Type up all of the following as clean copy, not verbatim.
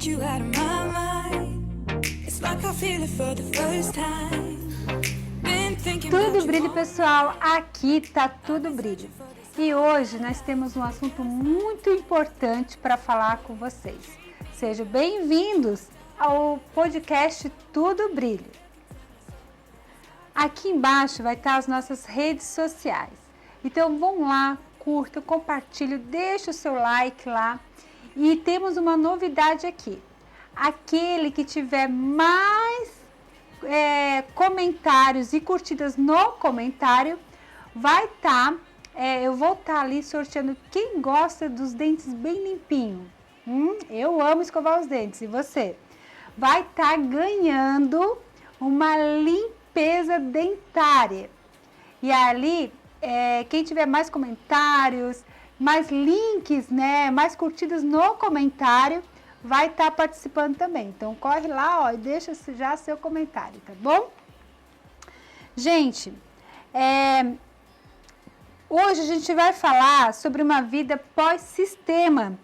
get you out of my mind. It's like I feel it for the first time. Been thinking Tudo about brilho, you. pessoal, aqui tá tudo brilho. E hoje nós temos um assunto muito importante para falar com vocês. Sejam bem-vindos ao podcast Tudo Brilho. Aqui embaixo vai estar as nossas redes sociais. Então vão lá, curta, compartilhe, deixa o seu like lá. E temos uma novidade aqui. Aquele que tiver mais comentários e curtidas no comentário, vai estar, eu vou estar ali sorteando quem gosta dos dentes bem limpinhos. Eu amo escovar os dentes, e você? Vai estar ganhando uma limpeza dentária. E ali, quem tiver mais comentários, mais links, né, mais curtidas no comentário, vai estar participando também. Então, corre lá, ó, e deixa já seu comentário, tá bom? Gente, hoje a gente vai falar sobre uma vida pós-sistema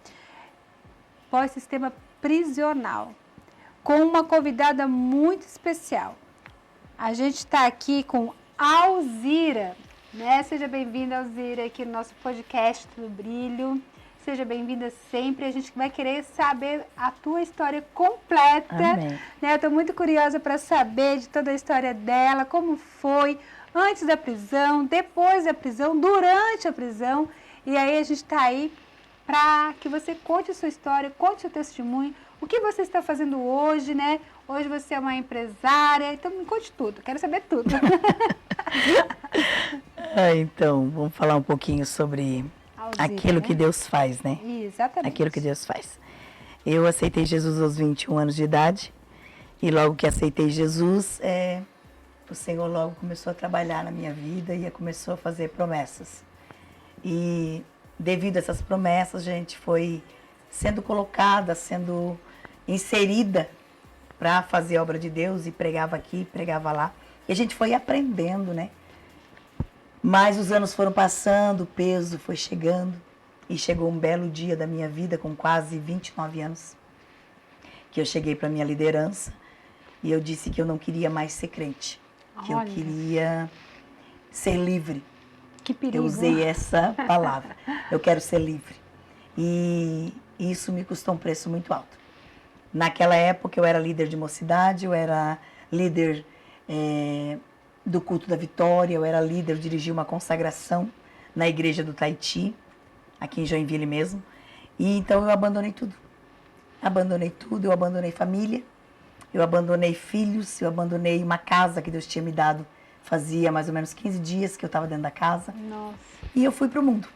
prisional, com uma convidada muito especial. A gente está aqui com Alzira, né? Seja bem-vinda, Alzira, aqui no nosso podcast Tudo Brilho. Seja bem-vinda sempre. A gente vai querer saber a tua história completa. Amém. Né? Eu estou muito curiosa para saber de toda a história dela, como foi antes da prisão, depois da prisão, durante a prisão. E aí a gente está aí para que você conte a sua história, conte o seu testemunho, o que você está fazendo hoje, né? Hoje você é uma empresária, então me conte tudo, quero saber tudo. Então, vamos falar um pouquinho sobre Alzira, aquilo que Deus faz, né? Exatamente. Aquilo que Deus faz. Eu aceitei Jesus aos 21 anos de idade e logo que aceitei Jesus, o Senhor logo começou a trabalhar na minha vida e começou a fazer promessas. E devido a essas promessas, a gente foi sendo colocada, sendo inserida para fazer a obra de Deus e pregava aqui, pregava lá. E a gente foi aprendendo, né? Mas os anos foram passando, o peso foi chegando e chegou um belo dia da minha vida com quase 29 anos que eu cheguei para minha liderança e eu disse que eu não queria mais ser crente, que eu queria ser livre. Que perigo. Eu usei essa palavra. Eu quero ser livre. E isso me custou um preço muito alto. Naquela época eu era líder de mocidade, eu era líder do culto da Vitória, eu era líder, eu dirigi uma consagração na igreja do Taiti, aqui em Joinville mesmo. E então eu abandonei tudo. Abandonei tudo, eu abandonei família, eu abandonei filhos, eu abandonei uma casa que Deus tinha me dado. Fazia mais ou menos 15 dias que eu estava dentro da casa. Nossa. E eu fui para o mundo.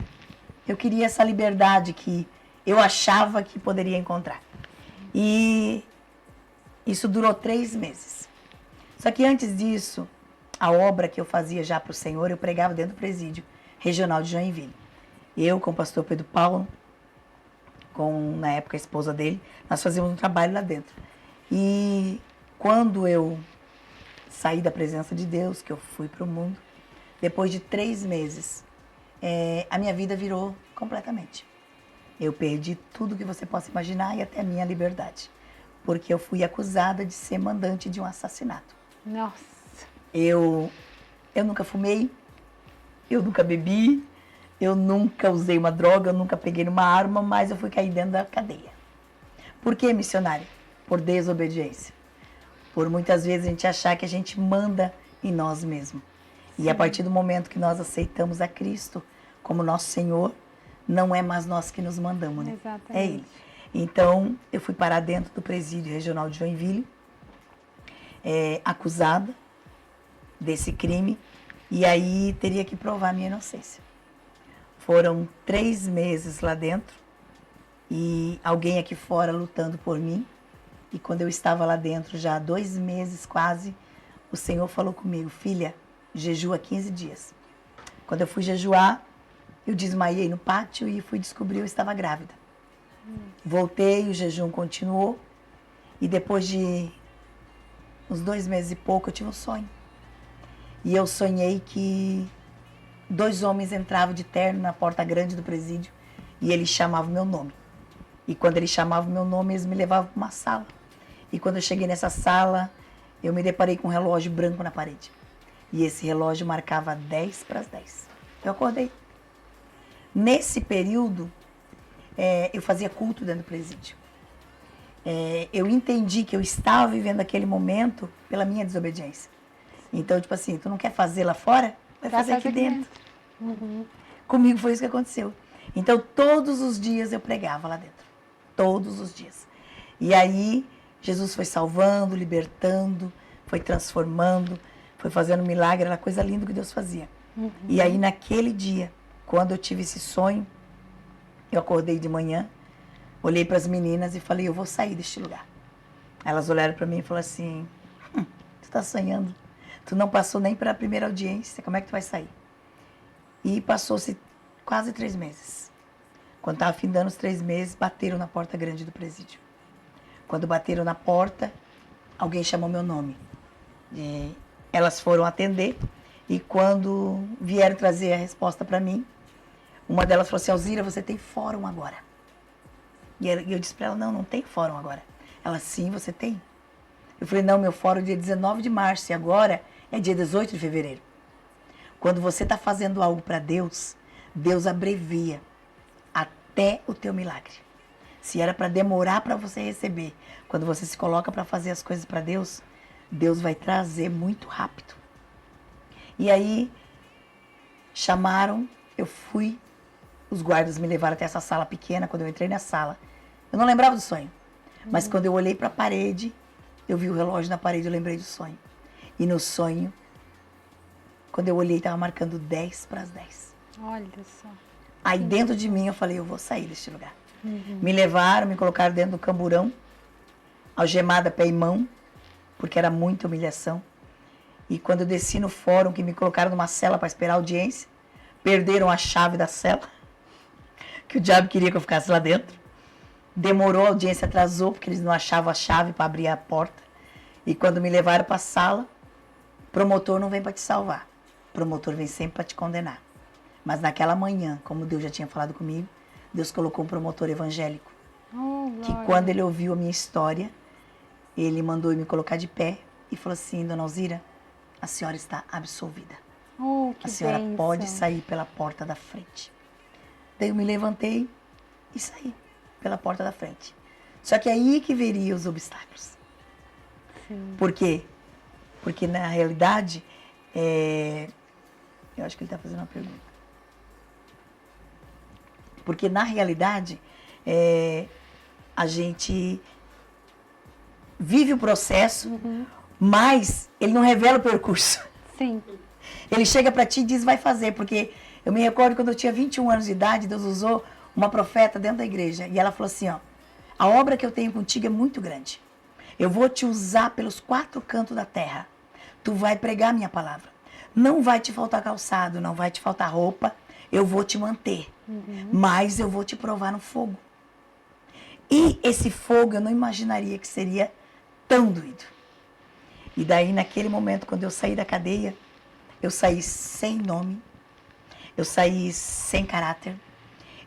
Eu queria essa liberdade que eu achava que poderia encontrar. E isso durou 3 meses. Só que antes disso, a obra que eu fazia já para o Senhor, eu pregava dentro do presídio regional de Joinville. Eu com o pastor Pedro Paulo, com, na época, a esposa dele, nós fazíamos um trabalho lá dentro. E quando eu saí da presença de Deus, que eu fui para o mundo, depois de 3 meses, a minha vida virou completamente. Eu perdi tudo que você possa imaginar e até a minha liberdade. Porque eu fui acusada de ser mandante de um assassinato. Nossa. Eu nunca fumei, eu nunca bebi, eu nunca usei uma droga, eu nunca peguei numa arma, mas eu fui cair dentro da cadeia. Por que, missionária? Por desobediência. Por muitas vezes a gente achar que a gente manda em nós mesmos. E a partir do momento que nós aceitamos a Cristo como nosso Senhor, não é mais nós que nos mandamos, né? Exatamente. É Ele. Então, eu fui parar dentro do presídio regional de Joinville, acusada desse crime, e aí teria que provar minha inocência. Foram 3 meses lá dentro, e alguém aqui fora lutando por mim, e quando eu estava lá dentro, já há 2 meses quase, o Senhor falou comigo: filha, jejua 15 dias. Quando eu fui jejuar, eu desmaiei no pátio e fui descobrir que eu estava grávida. Voltei, o jejum continuou, e depois de uns 2 meses e pouco, eu tive um sonho. E eu sonhei que 2 homens entravam de terno na porta grande do presídio e eles chamavam meu nome. E quando eles chamavam meu nome, eles me levavam para uma sala. E quando eu cheguei nessa sala, eu me deparei com um relógio branco na parede. E esse relógio marcava 10 para as 10. Eu acordei. Nesse período, eu fazia culto dentro do presídio. Eu entendi que eu estava vivendo aquele momento pela minha desobediência. Então, tipo assim, tu não quer fazer lá fora? Vai fazer aqui dentro. Comigo foi isso que aconteceu. Então, todos os dias eu pregava lá dentro. Todos os dias. E aí, Jesus foi salvando, libertando, foi transformando, foi fazendo milagre, era coisa linda que Deus fazia. E aí, naquele dia, quando eu tive esse sonho, eu acordei de manhã, olhei para as meninas e falei, eu vou sair deste lugar. Elas olharam para mim e falaram assim, tu está sonhando? Tu não passou nem para a primeira audiência, como é que tu vai sair? E passou-se quase 3 meses. Quando estava findando os 3 meses, bateram na porta grande do presídio. Quando bateram na porta, alguém chamou meu nome. E elas foram atender e quando vieram trazer a resposta para mim, uma delas falou assim, Alzira, você tem fórum agora. E eu disse para ela, não tem fórum agora. Ela, sim, você tem. Eu falei, não, meu fórum é dia 19 de março e agora é dia 18 de fevereiro. Quando você está fazendo algo para Deus, Deus abrevia até o teu milagre. Se era para demorar para você receber, quando você se coloca para fazer as coisas para Deus, Deus vai trazer muito rápido. E aí, chamaram, eu fui, os guardas me levaram até essa sala pequena. Quando eu entrei na sala, eu não lembrava do sonho. Mas quando eu olhei para a parede, eu vi o relógio na parede, eu lembrei do sonho. E no sonho, quando eu olhei, estava marcando 10 para as 10. Olha só. Aí dentro de mim eu falei, eu vou sair deste lugar. Me levaram, me colocaram dentro do camburão, algemada pé e mão, porque era muita humilhação. E quando eu desci no fórum, que me colocaram numa cela para esperar a audiência, perderam a chave da cela, que o diabo queria que eu ficasse lá dentro. Demorou, a audiência atrasou, porque eles não achavam a chave para abrir a porta. E quando me levaram para a sala, promotor não vem para te salvar. Promotor vem sempre para te condenar. Mas naquela manhã, como Deus já tinha falado comigo, Deus colocou um promotor evangélico. Que quando ele ouviu a minha história, ele mandou eu me colocar de pé e falou assim, dona Alzira, a senhora está absolvida. Que A senhora bênção. pode sair pela porta da frente. Daí eu me levantei e saí pela porta da frente. Só que aí que veria os obstáculos. Sim. Por quê? Porque na realidade, eu acho que ele está fazendo uma pergunta. Porque na realidade, a gente vive o processo, mas ele não revela o percurso. Sim. Ele chega para ti e diz, vai fazer, porque eu me recordo quando eu tinha 21 anos de idade, Deus usou uma profeta dentro da igreja, e ela falou assim, ó, a obra que eu tenho contigo é muito grande. Eu vou te usar pelos 4 cantos da terra. Tu vai pregar a minha palavra. Não vai te faltar calçado, não vai te faltar roupa, eu vou te manter, mas eu vou te provar no fogo. E esse fogo eu não imaginaria que seria tão doído. E daí, naquele momento, quando eu saí da cadeia, eu saí sem nome, eu saí sem caráter,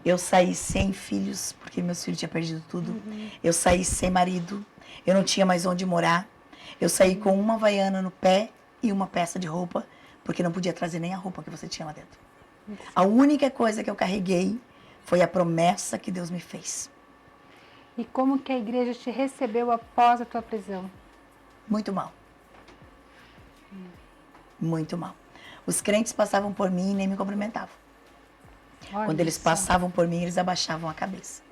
eu saí sem filhos, porque meus filhos tinham perdido tudo, eu saí sem marido, eu não tinha mais onde morar, eu saí com uma havaiana no pé e uma peça de roupa, porque não podia trazer nem a roupa que você tinha lá dentro. A única coisa que eu carreguei foi a promessa que Deus me fez. E como que a igreja te recebeu após a tua prisão? Muito mal. Muito mal. Os crentes passavam por mim e nem me cumprimentavam. Olha Quando eles só. passavam por mim, eles abaixavam a cabeça.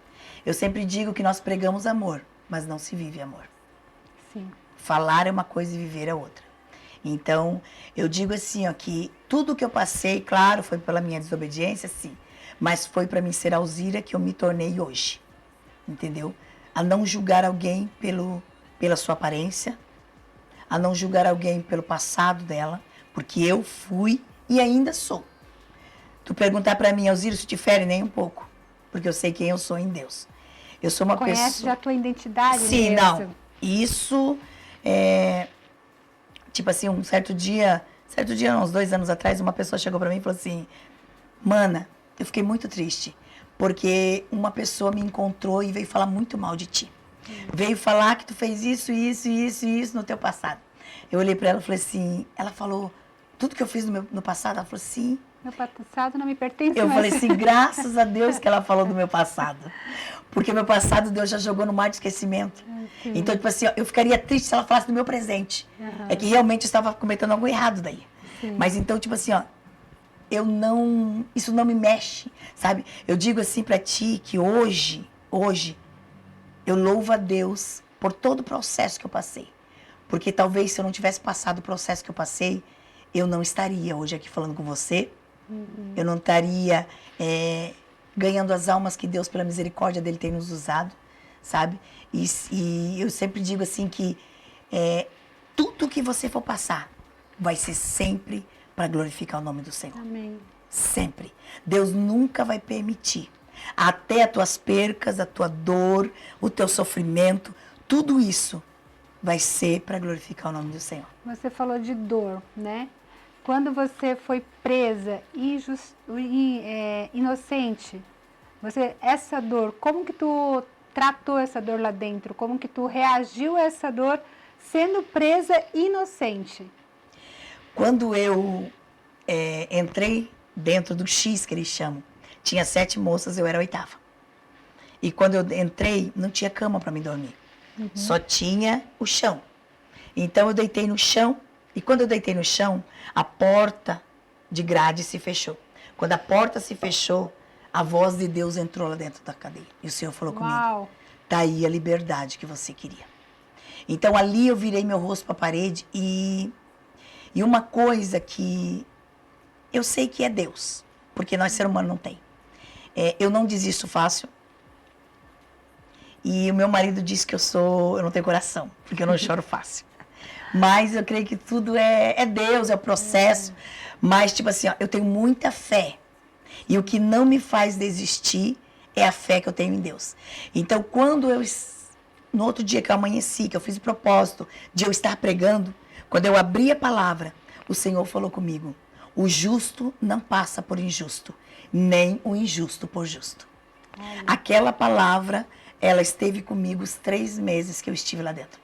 Eu sempre digo que nós pregamos amor, mas não se vive amor. Sim. Falar é uma coisa e viver é outra. Então, eu digo assim, ó, que tudo que eu passei, claro, foi pela minha desobediência, sim. Mas foi para mim ser a Alzira que eu me tornei hoje. Entendeu? A não julgar alguém pela sua aparência, a não julgar alguém pelo passado dela, porque eu fui e ainda sou. Tu perguntar para mim, Alzira, isso te fere nem um pouco, porque eu sei quem eu sou em Deus. Eu sou uma Conhece pessoa... já a tua identidade? Sim, mesmo? não. Isso é... Tipo assim, um certo dia, uns 2 anos atrás, uma pessoa chegou para mim e falou assim, mana, eu fiquei muito triste, porque uma pessoa me encontrou e veio falar muito mal de ti. Veio falar que tu fez isso, isso, isso e isso no teu passado. Eu olhei para ela e falei assim, ela falou, tudo que eu fiz no passado, ela falou, sim. Meu passado não me pertence Eu mais. falei assim, graças a Deus que ela falou do meu passado. Porque meu passado Deus já jogou no mar de esquecimento. Sim. Então, tipo assim, ó, eu ficaria triste se ela falasse do meu presente. É que realmente eu estava cometendo algo errado daí. Sim. Mas então, tipo assim, ó, isso não me mexe, sabe? Eu digo assim pra ti que hoje, eu louvo a Deus por todo o processo que eu passei. Porque talvez se eu não tivesse passado o processo que eu passei, eu não estaria hoje aqui falando com você. Eu não estaria ganhando as almas que Deus, pela misericórdia dele, tem nos usado, sabe? E eu sempre digo assim que tudo que você for passar vai ser sempre para glorificar o nome do Senhor. Amém. Sempre. Deus nunca vai permitir. Até as tuas percas, a tua dor, o teu sofrimento, tudo isso vai ser para glorificar o nome do Senhor. Você falou de dor, né? Quando você foi presa inocente, essa dor, como que tu tratou essa dor lá dentro? Como que tu reagiu a essa dor sendo presa inocente? Quando eu entrei dentro do X, que eles chamam, tinha 7 moças, eu era a 8ª. E quando eu entrei, não tinha cama para me dormir. Só tinha o chão. Então eu deitei no chão, e quando eu deitei no chão, a porta de grade se fechou. Quando a porta se fechou, a voz de Deus entrou lá dentro da cadeia. E o Senhor falou comigo, tá aí a liberdade que você queria. Então ali eu virei meu rosto para a parede e uma coisa que eu sei que é Deus, porque nós, ser humano, não tem. Eu não desisto fácil. E o meu marido disse que eu não tenho coração, porque eu não choro fácil. Mas eu creio que tudo é Deus, é o processo. Mas, tipo assim, ó, eu tenho muita fé. E o que não me faz desistir é a fé que eu tenho em Deus. Então, no outro dia que eu amanheci, que eu fiz o propósito de eu estar pregando, quando eu abri a palavra, o Senhor falou comigo, o justo não passa por injusto, nem o injusto por justo. Aquela palavra, ela esteve comigo os 3 meses que eu estive lá dentro.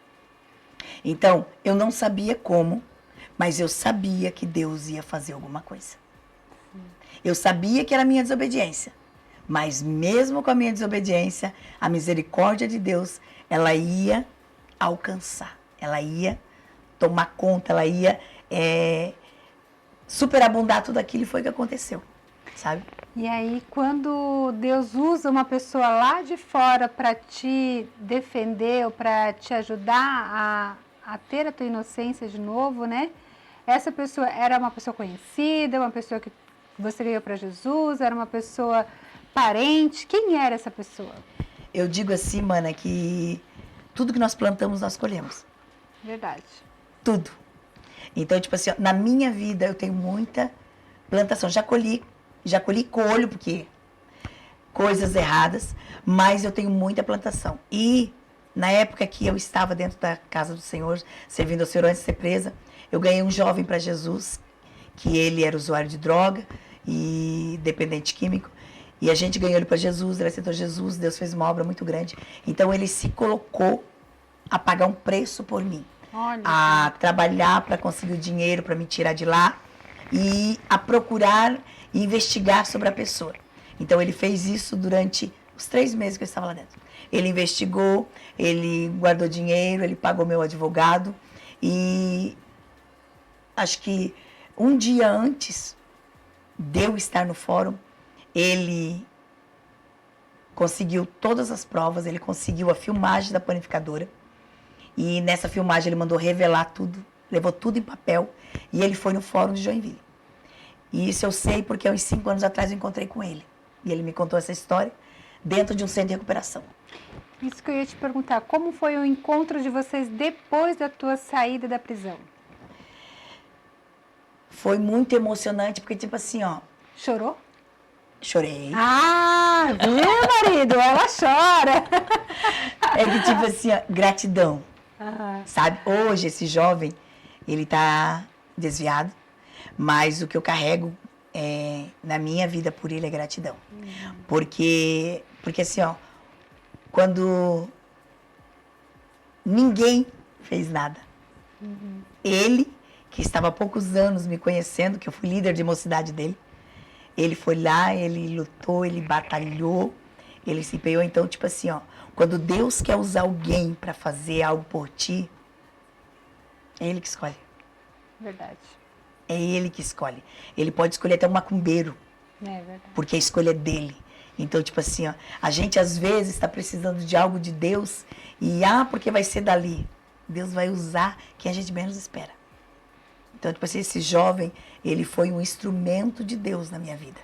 Então, eu não sabia como, mas eu sabia que Deus ia fazer alguma coisa. Eu sabia que era a minha desobediência, mas mesmo com a minha desobediência, a misericórdia de Deus, ela ia alcançar, ela ia tomar conta, ela ia superabundar tudo aquilo, e foi o que aconteceu, sabe? E aí, quando Deus usa uma pessoa lá de fora para te defender ou para te ajudar a ter a tua inocência de novo, né? Essa pessoa era uma pessoa conhecida, uma pessoa que você ganhou para Jesus, era uma pessoa parente? Quem era essa pessoa? Eu digo assim, mana, que tudo que nós plantamos, nós colhemos. Verdade. Tudo. Então, tipo assim, ó, na minha vida eu tenho muita plantação. Já colhi colho, porque coisas erradas, mas eu tenho muita plantação. E na época que eu estava dentro da casa do Senhor, servindo ao Senhor antes de ser presa, eu ganhei um jovem para Jesus, que ele era usuário de droga e dependente químico. E a gente ganhou ele para Jesus, ele aceitou Jesus, Deus fez uma obra muito grande. Então ele se colocou a pagar um preço por mim. Olha, a trabalhar para conseguir o dinheiro, para me tirar de lá e a procurar e investigar sobre a pessoa. Então ele fez isso durante os 3 meses que eu estava lá dentro. Ele investigou, ele guardou dinheiro, ele pagou meu advogado e acho que um dia antes de eu estar no fórum, ele conseguiu todas as provas, ele conseguiu a filmagem da panificadora. E nessa filmagem ele mandou revelar tudo, levou tudo em papel e ele foi no fórum de Joinville. E isso eu sei porque uns 5 anos atrás eu encontrei com ele. E ele me contou essa história dentro de um centro de recuperação. Isso que eu ia te perguntar, como foi o encontro de vocês depois da tua saída da prisão? Foi muito emocionante, porque tipo assim, ó... Chorou? Chorei. Ah, viu, marido? Ela chora. É que tipo assim, ó, gratidão. Sabe? Hoje esse jovem, ele tá desviado, mas o que eu carrego na minha vida por ele é gratidão. Porque assim, ó, quando ninguém fez nada, ele, que estava há poucos anos me conhecendo, que eu fui líder de mocidade dele, ele foi lá, ele lutou, ele batalhou, ele se empenhou. Então, tipo assim, ó, quando Deus quer usar alguém para fazer algo por ti, é ele que escolhe. Verdade. É ele que escolhe. Ele pode escolher até um macumbeiro, É verdade. porque a escolha é dele. Então, tipo assim, ó, a gente às vezes está precisando de algo de Deus e, porque vai ser dali. Deus vai usar quem a gente menos espera. Então, tipo assim, esse jovem, ele foi um instrumento de Deus na minha vida.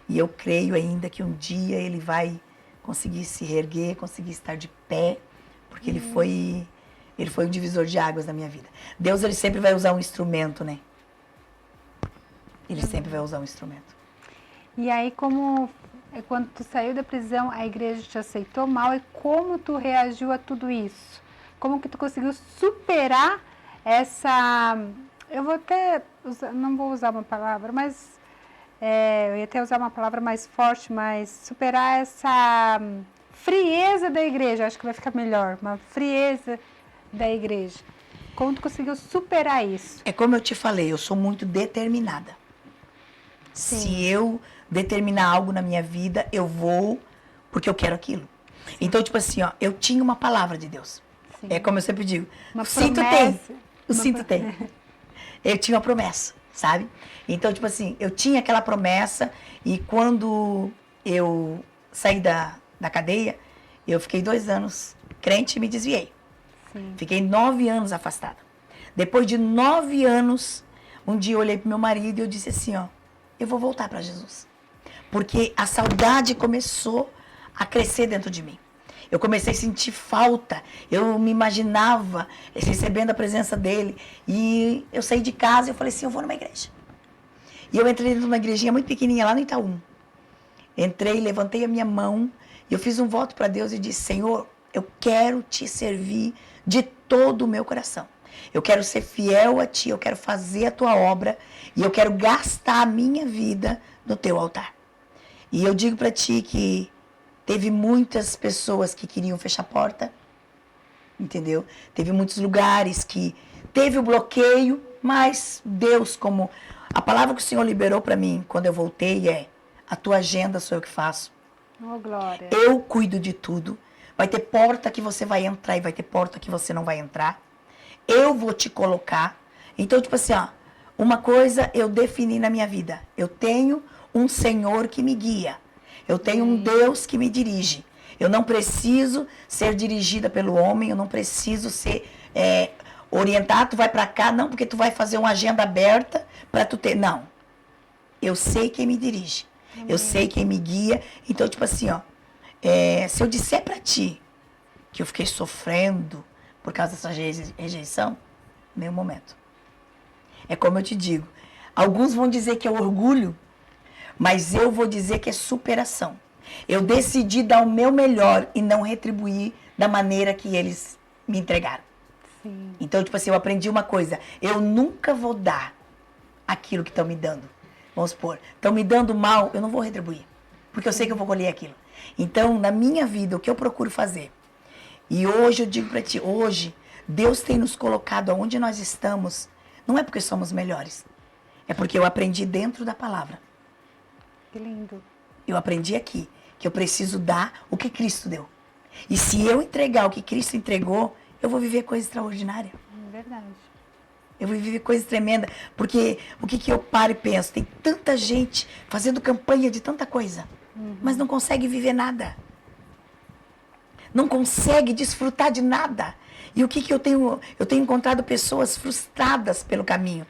E eu creio ainda que um dia ele vai conseguir se reerguer, conseguir estar de pé, porque ele foi um divisor de águas na minha vida. Deus, ele sempre vai usar um instrumento, né? Ele sempre vai usar um instrumento. E aí, quando tu saiu da prisão, a igreja te aceitou mal, e como tu reagiu a tudo isso? Como que tu conseguiu superar essa... Eu vou até não vou usar uma palavra, mas eu ia até usar uma palavra mais forte, mas superar essa frieza da igreja, acho que vai ficar melhor, uma frieza da igreja. Como tu conseguiu superar isso? É como eu te falei, eu sou muito determinada. Sim. Se eu determinar algo na minha vida, eu vou porque eu quero aquilo. Sim. Então, tipo assim, ó, eu tinha uma palavra de Deus. Sim. É como eu sempre digo, uma o cinto promessa. tem, o cinto tem. Eu tinha uma promessa, sabe? Então, tipo assim, eu tinha aquela promessa e quando eu saí da cadeia, eu fiquei 2 anos crente e me desviei. Sim. Fiquei 9 anos afastada. Depois de 9 anos, um dia eu olhei pro meu marido e eu disse assim, ó, eu vou voltar para Jesus. Porque a saudade começou a crescer dentro de mim. Eu comecei a sentir falta. Eu me imaginava recebendo a presença dele. E eu saí de casa e eu falei assim, eu vou numa igreja. E eu entrei numa igrejinha muito pequenininha lá no Itaú. Entrei, levantei a minha mão e eu fiz um voto para Deus e disse, Senhor, eu quero te servir de todo o meu coração. Eu quero ser fiel a ti, eu quero fazer a tua obra e eu quero gastar a minha vida no teu altar. E eu digo para ti que teve muitas pessoas que queriam fechar a porta, entendeu? Teve muitos lugares que teve o bloqueio, mas Deus, como a palavra que o Senhor liberou para mim quando eu voltei é, a tua agenda sou eu que faço. Oh, glória. Eu cuido de tudo. Vai ter porta que você vai entrar e vai ter porta que você não vai entrar. Eu vou te colocar. Então, tipo assim, ó, uma coisa eu defini na minha vida. Eu tenho um Senhor que me guia. Eu tenho um Deus que me dirige. Eu não preciso ser dirigida pelo homem, eu não preciso ser orientado, tu vai para cá, não, porque tu vai fazer uma agenda aberta para tu ter. Não. Eu sei quem me dirige. Eu sei quem me guia. Então, tipo assim, ó, se eu disser para ti que eu fiquei sofrendo por causa dessa rejeição, nenhum momento. É como eu te digo, alguns vão dizer que é orgulho, mas eu vou dizer que é superação. Eu decidi dar o meu melhor e não retribuir da maneira que eles me entregaram. Sim. Então, tipo assim, eu aprendi uma coisa, eu nunca vou dar aquilo que estão me dando. Vamos supor, estão me dando mal, eu não vou retribuir, porque eu sei que eu vou colher aquilo. Então, na minha vida, o que eu procuro fazer? E hoje eu digo para ti, hoje, Deus tem nos colocado aonde nós estamos, não é porque somos melhores, é porque eu aprendi dentro da palavra. Que lindo. Eu aprendi aqui que eu preciso dar o que Cristo deu. E se eu entregar o que Cristo entregou, eu vou viver coisa extraordinária. Verdade. Eu vou viver coisa tremenda. Porque o que eu paro e penso? Tem tanta gente fazendo campanha de tanta coisa, mas não consegue viver nada. Não consegue desfrutar de nada. E o que eu tenho? Eu tenho encontrado pessoas frustradas pelo caminho.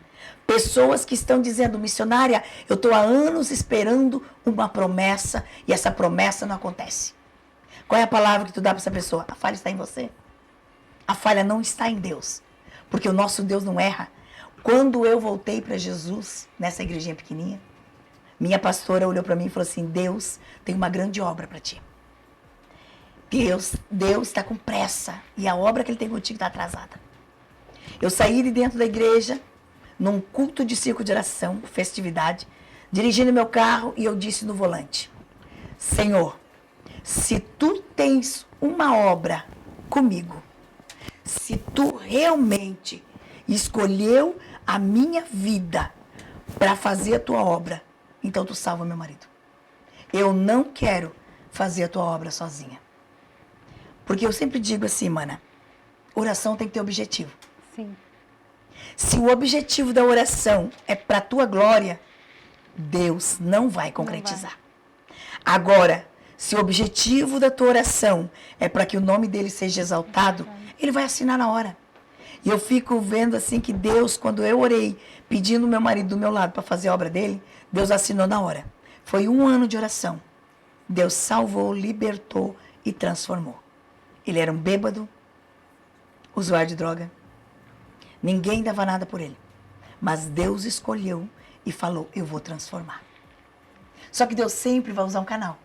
Pessoas que estão dizendo, missionária, eu estou há anos esperando uma promessa e essa promessa não acontece. Qual é a palavra que tu dá para essa pessoa? A falha está em você. A falha não está em Deus. Porque o nosso Deus não erra. Quando eu voltei para Jesus, nessa igrejinha pequenininha, minha pastora olhou para mim e falou assim, Deus tem uma grande obra para ti. Deus está com pressa e a obra que Ele tem contigo está atrasada. Eu saí de dentro da igreja, num culto de círculo de oração, festividade, dirigindo meu carro, e eu disse no volante: Senhor, se tu tens uma obra comigo, se tu realmente escolheu a minha vida para fazer a tua obra, então tu salva meu marido. Eu não quero fazer a tua obra sozinha. Porque eu sempre digo assim, mana, oração tem que ter objetivo. Sim. Se o objetivo da oração é para a tua glória, Deus não vai concretizar. Agora, se o objetivo da tua oração é para que o nome dele seja exaltado, ele vai assinar na hora. E eu fico vendo assim que Deus, quando eu orei, pedindo meu marido do meu lado para fazer a obra dele, Deus assinou na hora. Foi 1 ano de oração. Deus salvou, libertou e transformou. Ele era um bêbado, usuário de droga. Ninguém dava nada por ele. Mas Deus escolheu e falou, eu vou transformar. Só que Deus sempre vai usar um canal.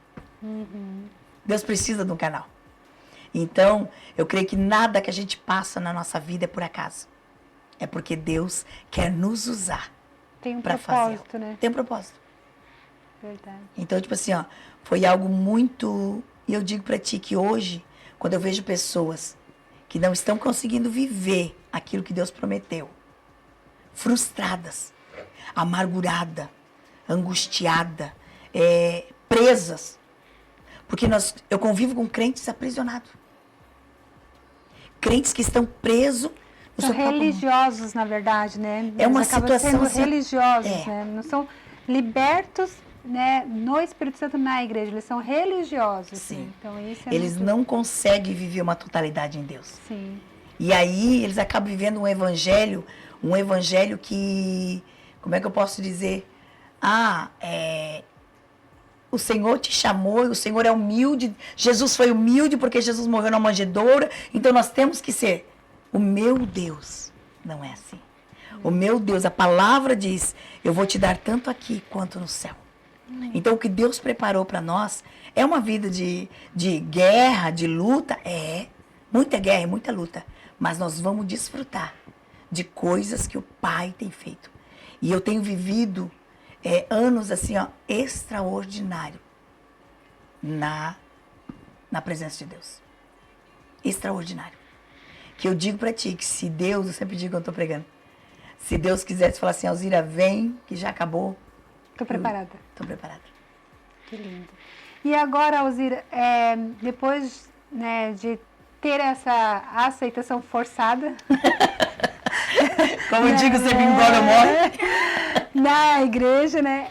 Deus precisa de um canal. Então, eu creio que nada que a gente passa na nossa vida é por acaso. É porque Deus quer nos usar. Tem um para fazer. propósito, né? Tem um propósito. Verdade. Então, tipo assim, ó, foi algo muito... E eu digo pra ti que hoje, quando eu vejo pessoas que não estão conseguindo viver aquilo que Deus prometeu, frustradas, amarguradas, angustiadas, presas, porque eu convivo com crentes aprisionados. Crentes que estão presos no São seu próprio mundo. religiosos, na verdade, né? É uma Eles acabam situação sendo assim, religiosos, né? Não são libertos, né, no Espírito Santo na igreja, eles são religiosos. Sim. Né? Então, isso é Eles muito... não conseguem viver uma totalidade em Deus. Sim. E aí eles acabam vivendo um evangelho que, como é que eu posso dizer? O Senhor te chamou, o Senhor é humilde, Jesus foi humilde porque Jesus morreu na manjedoura, então nós temos que ser. O meu Deus não é assim. O meu Deus, a palavra diz, eu vou te dar tanto aqui quanto no céu. Então o que Deus preparou para nós é uma vida de guerra, de luta, muita guerra e muita luta, mas nós vamos desfrutar de coisas que o Pai tem feito. E eu tenho vivido anos assim, ó, extraordinário na presença de Deus. Extraordinário. Que eu digo pra ti que se Deus, eu sempre digo quando eu tô pregando, se Deus quisesse falar assim, Alzira, vem, que já acabou. Tô preparada. Tô preparada. Que lindo. E agora, Alzira, depois, né, de ter essa aceitação forçada... Como eu digo, você vive embora, morre. Na igreja, né?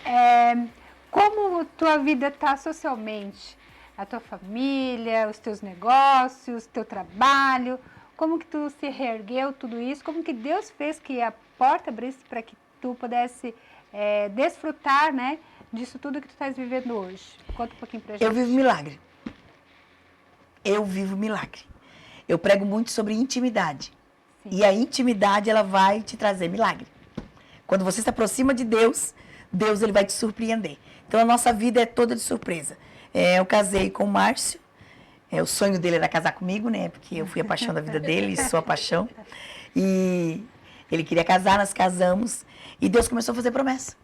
Como tua vida tá socialmente? A tua família, os teus negócios, teu trabalho, como que tu se reergueu tudo isso? Como que Deus fez que a porta abrisse para que tu pudesse desfrutar, né, disso tudo que tu estás vivendo hoje? Conta um pouquinho pra gente. Eu vivo milagre. Eu vivo milagre. Eu prego muito sobre intimidade. Sim. E a intimidade, ela vai te trazer milagre. Quando você se aproxima de Deus, Deus ele vai te surpreender. Então a nossa vida é toda de surpresa. Eu casei com o Márcio. O sonho dele era casar comigo, né? Porque eu fui a paixão da vida dele, e sou a paixão. E ele queria casar, nós casamos. E Deus começou a fazer promessa.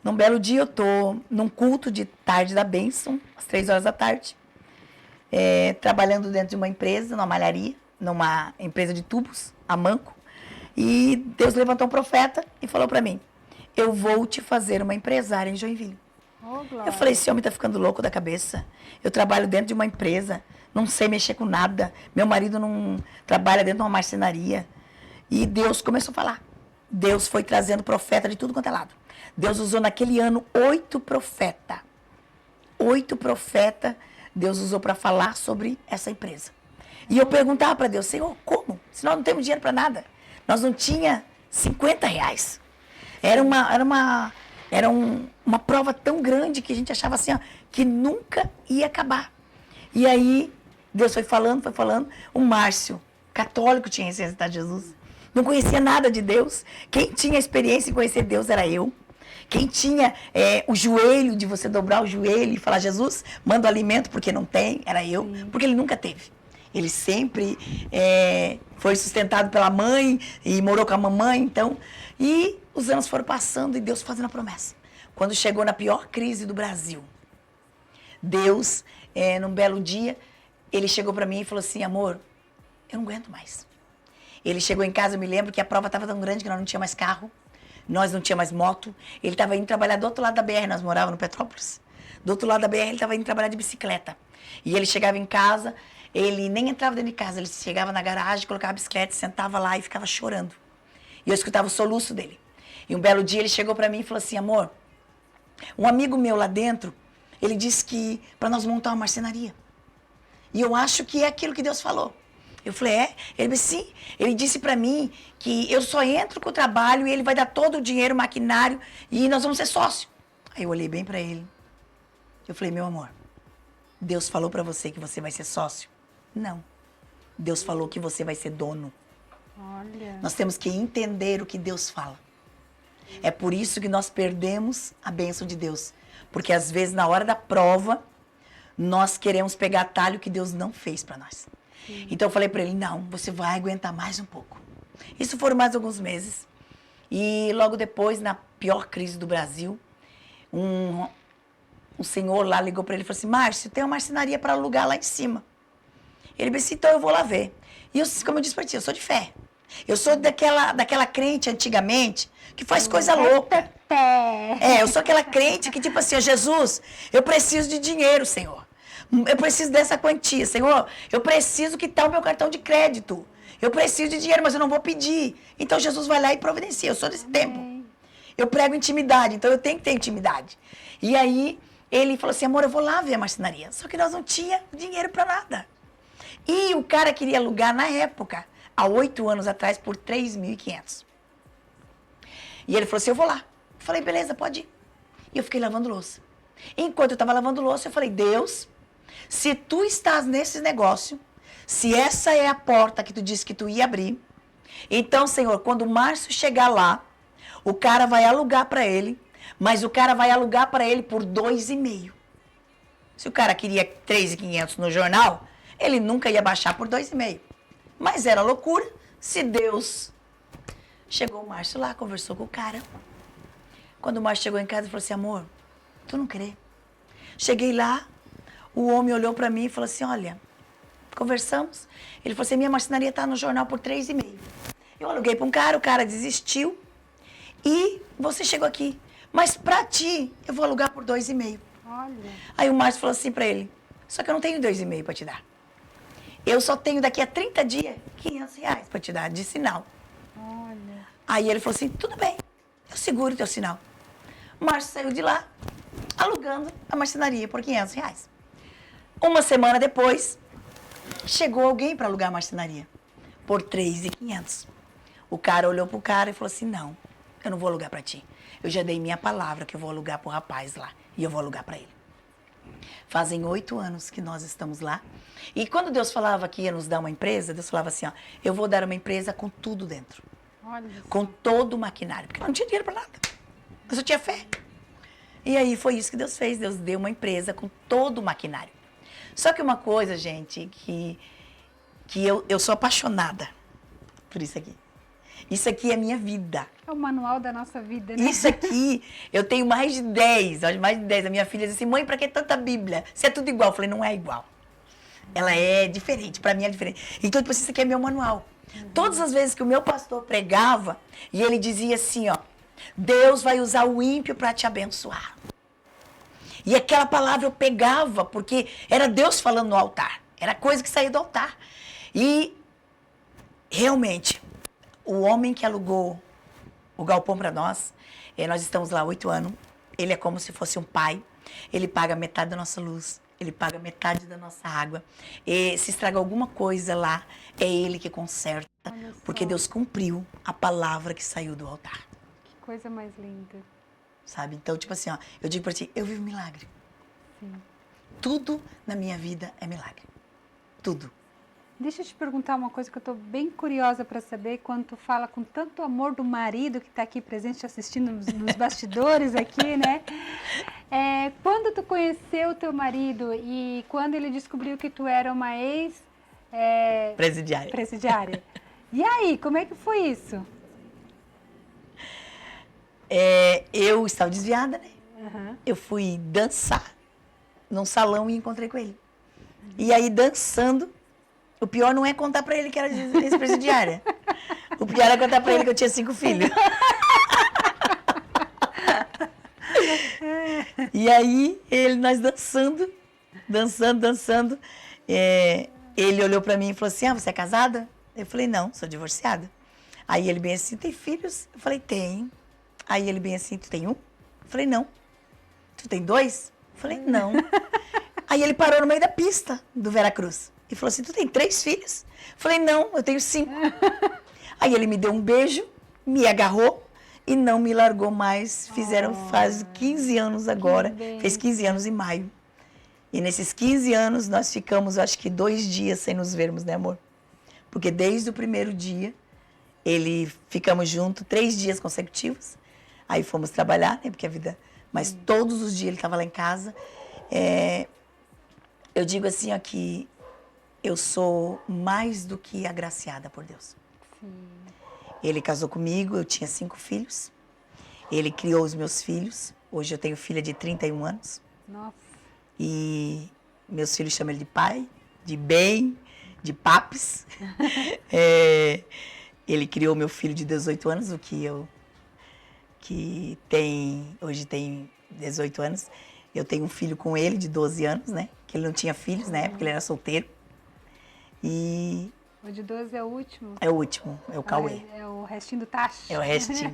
Num belo dia eu tô num culto de tarde da bênção, às 3 horas da tarde. Trabalhando dentro de uma empresa, numa malharia, numa empresa de tubos, a Manco. E Deus levantou um profeta e falou pra mim, eu vou te fazer uma empresária em Joinville. Oh, eu falei, esse homem tá ficando louco da cabeça. Eu trabalho dentro de uma empresa, não sei mexer com nada. Meu marido não trabalha dentro de uma marcenaria. E Deus começou a falar. Deus foi trazendo profeta de tudo quanto é lado. Deus usou naquele ano 8 profetas. 8 profetas Deus usou para falar sobre essa empresa. E eu perguntava para Deus, Senhor, como? Se nós não temos dinheiro para nada. Nós não tinha 50 reais. Era uma prova tão grande que a gente achava assim, ó, que nunca ia acabar. E aí, Deus foi falando. O Márcio, católico, tinha recebido Jesus. Não conhecia nada de Deus. Quem tinha experiência em conhecer Deus era eu. Quem tinha o joelho, de você dobrar o joelho e falar, Jesus, manda o alimento porque não tem, era eu. Sim. Porque ele nunca teve. Ele sempre foi sustentado pela mãe e morou com a mamãe, então. E os anos foram passando e Deus fazendo a promessa. quando chegou na pior crise do Brasil, Deus, num belo dia, ele chegou para mim e falou assim, amor, eu não aguento mais. Ele chegou em casa, eu me lembro que a prova estava tão grande que nós não tinha mais carro, nós não tinha mais moto. Ele estava indo trabalhar do outro lado da BR, nós morávamos no Petrópolis. Do outro lado da BR, ele estava indo trabalhar de bicicleta. E ele chegava em casa, ele nem entrava dentro de casa, ele chegava na garagem, colocava a bicicleta, sentava lá e ficava chorando. E eu escutava o soluço dele. E um belo dia ele chegou para mim e falou assim, amor, um amigo meu lá dentro, ele disse que para nós montar uma marcenaria. E eu acho que é aquilo que Deus falou. Eu falei, é? Ele disse, sim. Ele disse para mim que eu só entro com o trabalho e ele vai dar todo o dinheiro, o maquinário, e nós vamos ser sócios. Aí eu olhei bem para ele. Eu falei, meu amor, Deus falou para você que você vai ser sócio? Não. Deus falou que você vai ser dono. Olha. Nós temos que entender o que Deus fala. É por isso que nós perdemos a bênção de Deus. Porque às vezes na hora da prova, nós queremos pegar atalho que Deus não fez para nós. Sim. Então eu falei para ele, não, você vai aguentar mais um pouco. Isso foram mais alguns meses. E logo depois, na pior crise do Brasil, um senhor lá ligou para ele e falou assim, Márcio, tem uma marcenaria para alugar lá em cima. Ele disse, então eu vou lá ver. E eu, como eu disse para ti, eu sou de fé. Eu sou daquela crente antigamente que faz coisa louca. Eu sou aquela crente que tipo assim, Jesus, eu preciso de dinheiro, Senhor. Eu preciso dessa quantia, Senhor. Eu preciso quitar o meu cartão de crédito. Eu preciso de dinheiro, mas eu não vou pedir. Então Jesus vai lá e providencia. Eu sou desse tempo. Eu prego intimidade, então eu tenho que ter intimidade. E aí ele falou assim, amor, eu vou lá ver a marcenaria. Só que nós não tinha dinheiro para nada. E o cara queria alugar na época, há 8 anos atrás, por 3.500. E ele falou assim, eu vou lá. Eu falei, beleza, pode ir. E eu fiquei lavando louça. Enquanto eu estava lavando louça, eu falei, Deus, se tu estás nesse negócio, se essa é a porta que tu disse que tu ia abrir, então, Senhor, quando o Márcio chegar lá, o cara vai alugar para ele, mas o cara vai alugar para ele por 2,5. Se o cara queria 3.500 no jornal, ele nunca ia baixar por 2,5. Mas era loucura. Se Deus... Chegou o Márcio lá, conversou com o cara. Quando o Márcio chegou em casa, ele falou assim, amor, tu não crê. Cheguei lá, o homem olhou pra mim e falou assim, olha, conversamos. Ele falou assim, minha marcenaria tá no jornal por 3,5. Eu aluguei pra um cara, o cara desistiu. E você chegou aqui. Mas pra ti, eu vou alugar por 2,5. Olha. Aí o Márcio falou assim pra ele, só que eu não tenho 2,5 pra te dar. Eu só tenho daqui a 30 dias, R$500 pra te dar, de sinal. Olha. Aí ele falou assim, tudo bem, eu seguro o teu sinal. O Márcio saiu de lá, alugando a marcenaria por R$500. Uma semana depois, chegou alguém para alugar a marcenaria por 3.500. O cara olhou pro cara e falou assim, não, eu não vou alugar para ti. Eu já dei minha palavra que eu vou alugar pro rapaz lá e eu vou alugar para ele. Fazem 8 anos que nós estamos lá. E quando Deus falava que ia nos dar uma empresa, Deus falava assim, ó, eu vou dar uma empresa com tudo dentro. Olha. Com todo o maquinário. Porque eu não tinha dinheiro para nada. Eu só tinha fé. E aí foi isso que Deus fez. Deus deu uma empresa com todo o maquinário. Só que uma coisa, gente, que eu sou apaixonada por isso aqui. Isso aqui é minha vida. É o manual da nossa vida, né? Isso aqui, eu tenho mais de 10. A minha filha diz assim, mãe, pra que tanta Bíblia? Se é tudo igual. Eu falei, não é igual. Ela é diferente, pra mim é diferente. Então, tipo, isso aqui é meu manual. Todas as vezes que o meu pastor pregava, e ele dizia assim, ó, Deus vai usar o ímpio pra te abençoar. E aquela palavra eu pegava, porque era Deus falando no altar. Era coisa que saía do altar. E, realmente, o homem que alugou o galpão para nós, nós estamos lá há 8 anos, ele é como se fosse um pai, ele paga metade da nossa luz, ele paga metade da nossa água, e se estraga alguma coisa lá, é ele que conserta, porque Deus cumpriu a palavra que saiu do altar. Que coisa mais linda. Sabe? Então, tipo assim, ó, eu digo para ti, eu vivo milagre. Sim. Tudo na minha vida é milagre. Tudo. Deixa eu te perguntar uma coisa que eu estou bem curiosa para saber, quando tu fala com tanto amor do marido que está aqui presente assistindo nos bastidores aqui, né? Quando tu conheceu o teu marido e quando ele descobriu que tu era uma presidiária. E aí, como é que foi isso? Eu estava desviada, né? eu fui dançar num salão e encontrei com ele. E aí, dançando, o pior não é contar pra ele que era ex-presidiária. O pior é contar pra ele que eu tinha 5 filhos. E aí, nós dançando. Ele olhou pra mim e falou assim, você é casada? Eu falei, não, sou divorciada. Aí ele bem assim, tem filhos? Eu falei, tenho. Aí ele bem assim, tu tem um? Eu falei, não. Tu tem 2? Eu falei, não. Aí ele parou no meio da pista do Veracruz e falou assim, tu tem 3 filhos? Eu falei, não, eu tenho 5. Aí ele me deu um beijo, me agarrou e não me largou mais. Faz 15 anos agora, fez 15 anos em maio. E nesses 15 anos nós ficamos, acho que 2 dias sem nos vermos, né, amor? Porque desde o primeiro dia, ficamos juntos 3 dias consecutivos. Aí fomos trabalhar, né, porque a vida... Mas todos os dias ele estava lá em casa. Eu digo assim, ó, que eu sou mais do que agraciada por Deus. Sim. Ele casou comigo, eu tinha 5 filhos. Ele criou os meus filhos. Hoje eu tenho filha de 31 anos. Nossa. E meus filhos chamam ele de pai, de bem, de papis. Ele criou meu filho de 18 anos, hoje tem 18 anos. Eu tenho um filho com ele de 12 anos, né? Que ele não tinha filhos na época, ele era solteiro. E... O de 12 é o último? É o último, é o Cauê. É o restinho do tacho. É o restinho.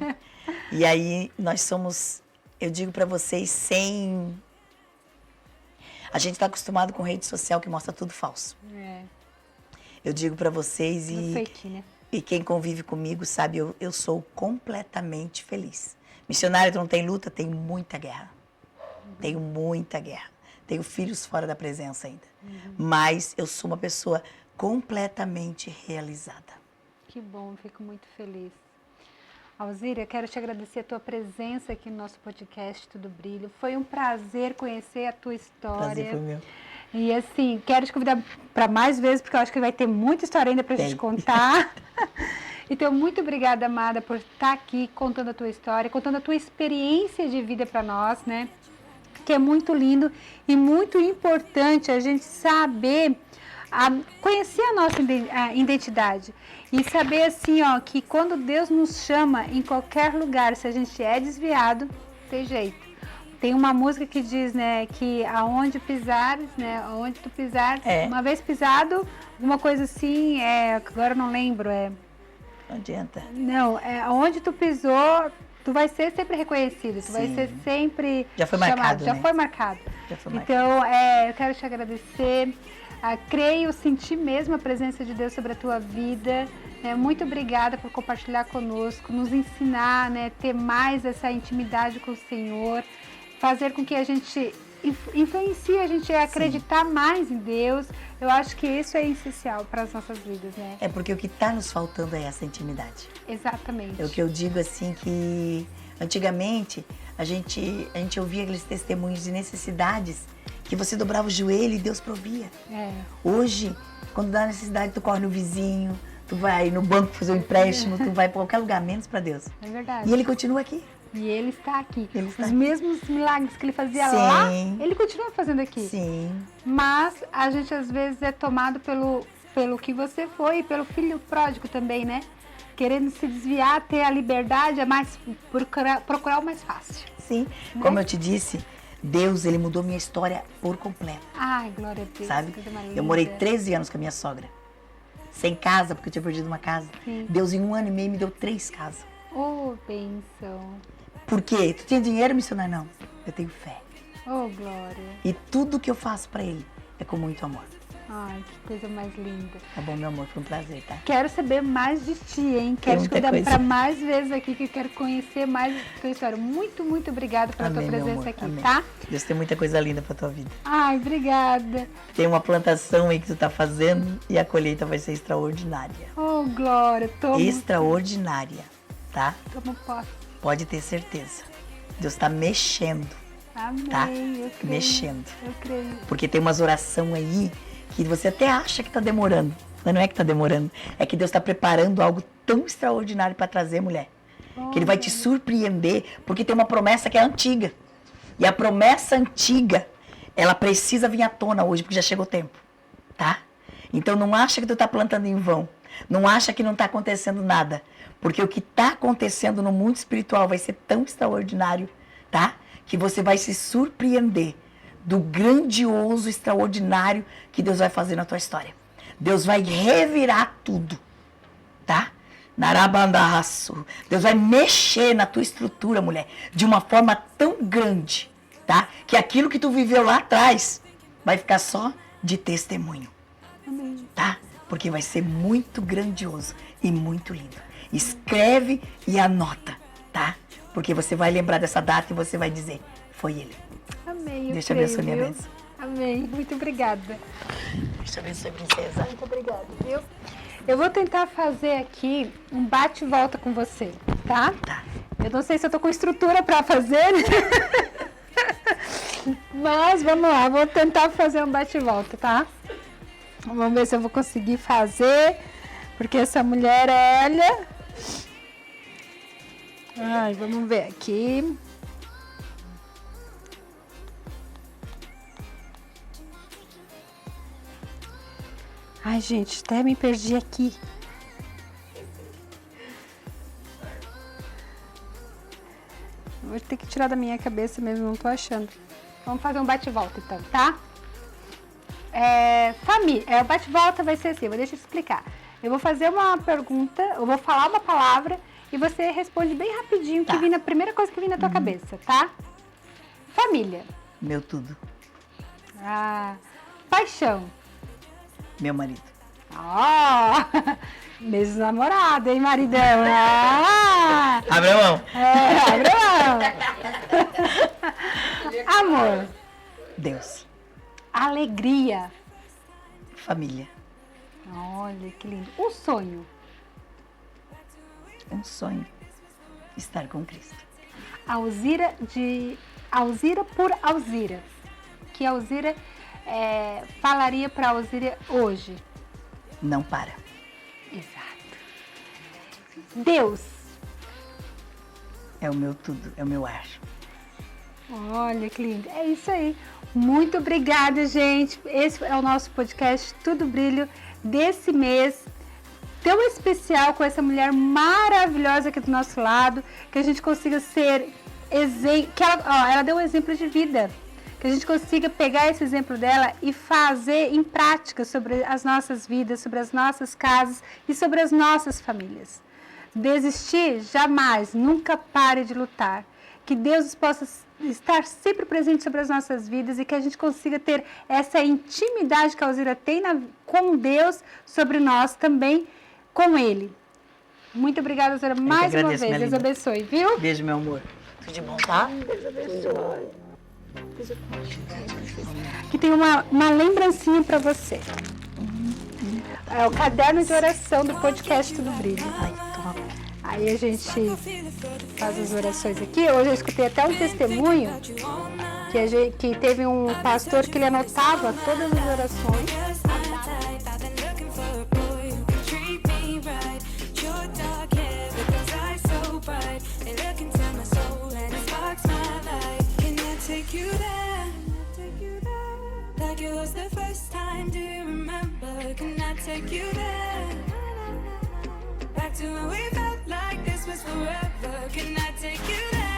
E aí nós somos, eu digo pra vocês, a gente tá acostumado com rede social que mostra tudo falso. Eu digo pra vocês Fake, né? E quem convive comigo sabe, eu sou completamente feliz. Missionário não tem luta, tem muita guerra. Tenho muita guerra. Tenho filhos fora da presença ainda. Mas eu sou uma pessoa completamente realizada. Que bom, fico muito feliz. Alzira, quero te agradecer a tua presença aqui no nosso podcast Tudo Brilho. Foi um prazer conhecer a tua história. Prazer foi meu. E assim, quero te convidar para mais vezes, porque eu acho que vai ter muita história ainda para a gente contar. Então, muito obrigada, amada, por estar aqui contando a tua história, contando a tua experiência de vida para nós, né? Que é muito lindo e muito importante a gente saber, conhecer a nossa identidade. E saber assim, ó, que quando Deus nos chama em qualquer lugar, se a gente é desviado, tem jeito. Tem uma música que diz, né, que aonde pisares, né, aonde tu pisares, uma vez pisado, alguma coisa assim, agora eu não lembro, Não adianta. Não, aonde tu pisou, tu vai ser sempre reconhecido, tu vai ser sempre Já foi chamado, marcado, já né? foi marcado. Já foi marcado. Então, eu quero te agradecer, creio, sentir mesmo a presença de Deus sobre a tua vida. Muito obrigada por compartilhar conosco, nos ensinar, né, ter mais essa intimidade com o Senhor, fazer com que a gente influencie a gente a acreditar mais em Deus. Eu acho que isso é essencial para as nossas vidas, né? É porque o que está nos faltando é essa intimidade. Exatamente. É o que eu digo assim, que antigamente a gente ouvia aqueles testemunhos de necessidades que você dobrava o joelho e Deus provia. Hoje, quando dá necessidade, tu corre no vizinho, tu vai no banco fazer um empréstimo, tu vai para qualquer lugar menos para Deus. É verdade. E Ele continua aqui. E Ele está aqui. Ele está Os aqui. mesmos milagres que Ele fazia Sim. lá, Ele continua fazendo aqui. Sim. Mas a gente às vezes é tomado pelo que você foi, e pelo filho pródigo também, né? Querendo se desviar, ter a liberdade, é mais procurar o mais fácil. Sim. Como eu te disse, Deus, Ele mudou minha história por completo. Ai, glória a Deus. Sabe? Coisa mais Eu morei linda. 13 anos com a minha sogra. Sem casa, porque eu tinha perdido uma casa. Sim. Deus, em 1 ano e meio, me deu 3 casas. Oh, bênção. Por quê? Tu tinha dinheiro, missionário? Não. Eu tenho fé. Oh, glória. E tudo que eu faço pra Ele é com muito amor. Ai, que coisa mais linda. Tá bom, meu amor? Foi um prazer, tá? Quero saber mais de ti, hein? Quero te muita convidar coisa. para mais vezes aqui, que eu quero conhecer mais da tua história. Muito, muito obrigada pela Amém, tua meu presença amor. aqui, Amém. tá? Deus tem muita coisa linda pra tua vida. Ai, obrigada. Tem uma plantação aí que tu tá fazendo e a colheita vai ser extraordinária. Oh, glória. Extraordinária, tá? Tomo posse. Pode ter certeza. Deus tá mexendo, Amém. tá? Eu creio. Mexendo. Eu creio. Porque tem umas orações aí que você até acha que tá demorando. Mas não é que tá demorando. É que Deus tá preparando algo tão extraordinário para trazer, mulher. Que Ele vai te surpreender, porque tem uma promessa que é antiga. E a promessa antiga, ela precisa vir à tona hoje, porque já chegou o tempo, tá? Então não acha que tu tá plantando em vão. Não acha que não tá acontecendo nada. Porque o que tá acontecendo no mundo espiritual vai ser tão extraordinário, tá? Que você vai se surpreender do grandioso, extraordinário que Deus vai fazer na tua história. Deus vai revirar tudo, tá? Narabandaço. Deus vai mexer na tua estrutura, mulher, de uma forma tão grande, tá? Que aquilo que tu viveu lá atrás vai ficar só de testemunho. Amém. Tá? Porque vai ser muito grandioso e muito lindo. Escreve e anota, tá? Porque você vai lembrar dessa data e você vai dizer, foi ele. Amém. Deus te abençoe, minha viu? bênção. Amém. Muito obrigada. Deus te abençoe, princesa. Muito obrigada, viu? Eu vou tentar fazer aqui um bate e volta com você, tá? Tá. Eu não sei se eu tô com estrutura pra fazer, né? Mas vamos lá, vou tentar fazer um bate e volta, tá? Vamos ver se eu vou conseguir fazer, porque essa mulher, olha... Ai, vamos ver aqui. Ai, gente, até me perdi aqui. Vou ter que tirar da minha cabeça mesmo, não tô achando. Vamos fazer um bate-volta então, tá? Família, o bate-volta vai ser assim, deixa eu explicar. Eu vou fazer uma pergunta, eu vou falar uma palavra e você responde bem rapidinho o que Tá. vir na primeira coisa que vir na tua cabeça, tá? Família. Meu tudo. Paixão. Meu marido. Mesmo namorado, hein, maridão? Ah, Abre a mão. Abraão. Amor. Deus. Alegria. Família. Olha, que lindo. Um sonho. Um sonho. Estar com Cristo. Alzira por Alzira. Que Alzira falaria para Alzira hoje. Não para. Exato. Deus. É o meu tudo, é o meu ar. Olha que lindo. É isso aí. Muito obrigada, gente. Esse é o nosso podcast Tudo Brilho desse mês. Tão especial com essa mulher maravilhosa aqui do nosso lado. Que a gente consiga ser exemplo. Ela deu um exemplo de vida. Que a gente consiga pegar esse exemplo dela e fazer em prática sobre as nossas vidas, sobre as nossas casas e sobre as nossas famílias. Desistir? Jamais. Nunca pare de lutar. Que Deus possa estar sempre presente sobre as nossas vidas e que a gente consiga ter essa intimidade que a Alzira tem com Deus, sobre nós também, com Ele. Muito obrigada, Alzira, mais uma vez. Deus abençoe, viu? Beijo, meu amor. Tudo de bom, tá? Deus abençoe. Aqui tem uma lembrancinha para você. É o caderno de oração do podcast Tudo Brilho. Aí a gente faz as orações aqui. Hoje eu escutei até um testemunho que teve um pastor que ele anotava todas as orações. Take you there, like it was the first time. Do you remember? Can I take you there, back to when we felt like this was forever? Can I take you there?